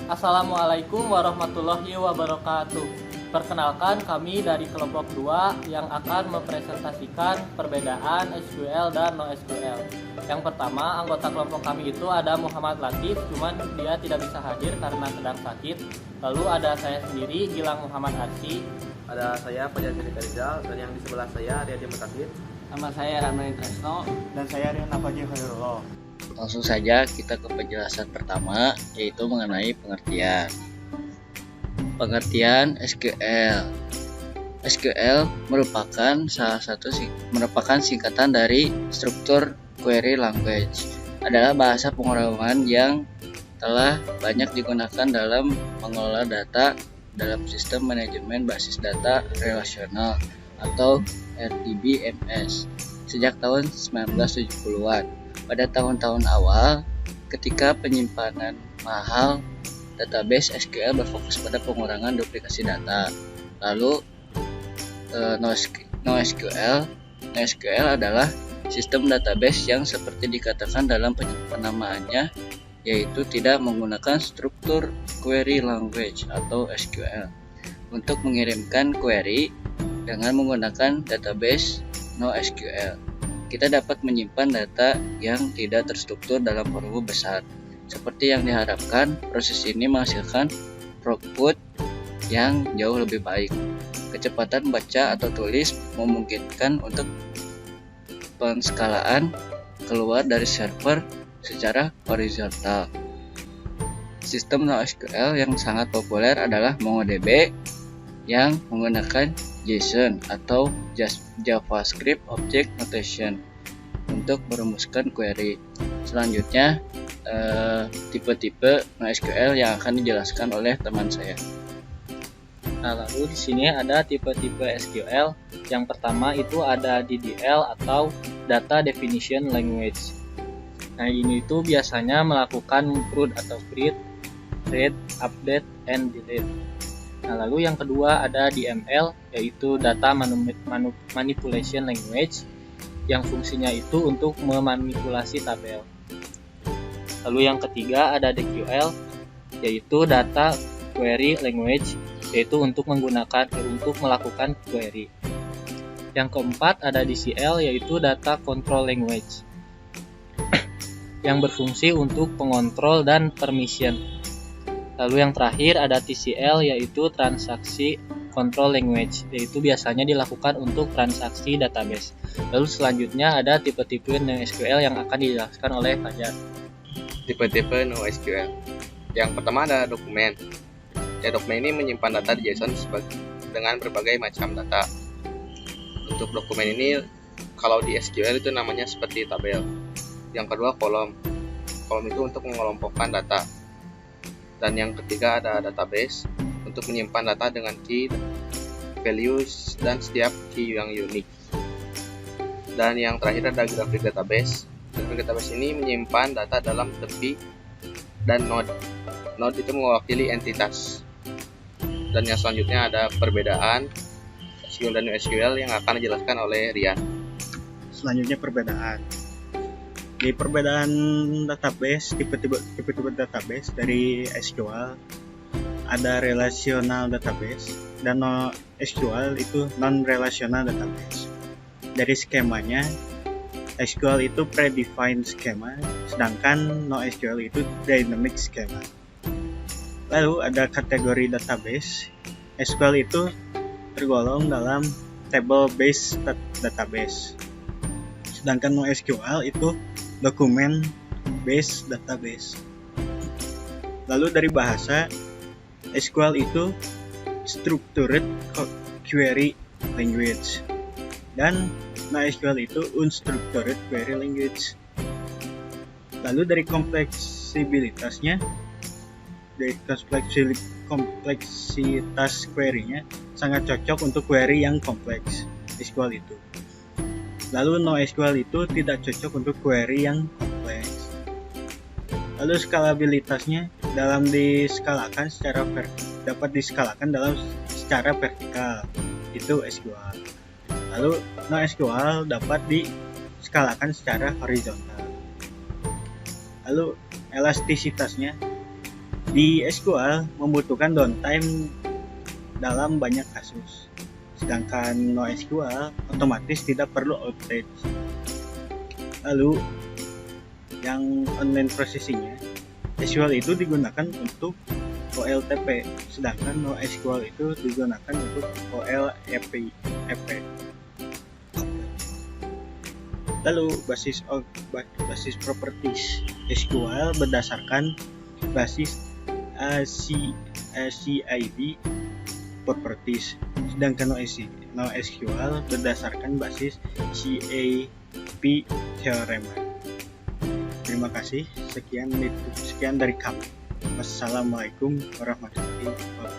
Assalamualaikum warahmatullahi wabarakatuh. Perkenalkan, kami dari kelompok 2 yang akan mempresentasikan perbedaan SQL dan NoSQL. Yang pertama, anggota kelompok kami itu ada Muhammad Latif, cuman dia tidak bisa hadir karena sedang sakit. Lalu ada saya sendiri, Gilang Muhammad Arsy. Ada saya Fajar Cerita Rizal, dan yang di sebelah saya Riyadi Mutakhir. Nama saya Ramli Tresno. Dan saya Rian Nafaji Khairullah. Langsung saja kita ke penjelasan pertama, yaitu mengenai pengertian. Pengertian SQL. SQL merupakan singkatan dari struktur query language. Adalah bahasa pemrograman yang telah banyak digunakan dalam mengelola data dalam sistem manajemen basis data relasional atau RDBMS sejak tahun 1970-an. Pada tahun-tahun awal, ketika penyimpanan mahal, database SQL berfokus pada pengurangan duplikasi data. Lalu NoSQL adalah sistem database yang seperti dikatakan dalam penamaannya, yaitu tidak menggunakan struktur query language atau SQL untuk mengirimkan query dengan menggunakan database NoSQL. Kita dapat menyimpan data yang tidak terstruktur dalam volume besar. Seperti yang diharapkan, proses ini menghasilkan output yang jauh lebih baik. Kecepatan baca atau tulis memungkinkan untuk penskalaan keluar dari server secara horizontal. Sistem NoSQL yang sangat populer adalah MongoDB yang menggunakan JSON atau JavaScript Object Notation untuk merumuskan query. Selanjutnya, tipe-tipe NoSQL yang akan dijelaskan oleh teman saya. Nah, lalu di sini ada tipe-tipe SQL. Yang pertama itu ada DDL atau Data Definition Language. Nah, ini itu biasanya melakukan CRUD atau create, read, update, and delete. Nah, lalu yang kedua ada DML, yaitu Data Manipulation Language, yang fungsinya itu untuk memanipulasi tabel. Lalu yang ketiga ada DQL, yaitu Data Query Language, yaitu untuk melakukan query. Yang keempat ada DCL, yaitu Data Control Language, yang berfungsi untuk pengontrol dan permission. Lalu yang terakhir ada TCL, yaitu Transaksi Control Language, yaitu biasanya dilakukan untuk transaksi database. Lalu selanjutnya ada tipe-tipe NoSQL yang akan dijelaskan oleh Fajar. Tipe-tipe NoSQL. Yang pertama ada dokumen. Dokumen ini menyimpan data di JSON dengan berbagai macam data. Untuk dokumen ini, kalau di SQL itu namanya seperti tabel. Yang kedua kolom. Kolom itu untuk mengelompokkan data. Dan yang ketiga ada database untuk menyimpan data dengan key, values, dan setiap key yang unik. Dan yang terakhir ada graphic database. Graphic database ini menyimpan data dalam tepi dan node. Node itu mewakili entitas. Dan yang selanjutnya ada perbedaan SQL dan NoSQL yang akan dijelaskan oleh Rian. Selanjutnya perbedaan. Di perbedaan database, tipe-tipe database dari SQL ada relational database dan NoSQL itu non-relational database. Dari skemanya, SQL itu predefined schema, sedangkan NoSQL itu dynamic schema. Lalu ada kategori database. SQL itu tergolong dalam table-based database, sedangkan NoSQL itu document based database. Lalu dari bahasa, SQL itu structured query language dan NoSQL itu unstructured query language. Lalu dari kompleksibilitasnya, dari kompleksitas query-nya sangat cocok untuk query yang kompleks SQL itu. Lalu NoSQL itu tidak cocok untuk query yang kompleks. Lalu skalabilitasnya dapat diskalakan dalam secara vertikal, itu SQL. Lalu NoSQL dapat diskalakan secara horizontal. Lalu elastisitasnya Di SQL membutuhkan downtime dalam banyak kasus, sedangkan NoSQL otomatis tidak perlu outage. Lalu yang online processingnya, SQL itu digunakan untuk OLTP, sedangkan NoSQL itu digunakan untuk OLTP. Lalu basis properties SQL berdasarkan basis CID properties, sedangkan NoSQL berdasarkan basis CAP theorem. Terima kasih, sekian dari kami. Wassalamualaikum warahmatullahi wabarakatuh.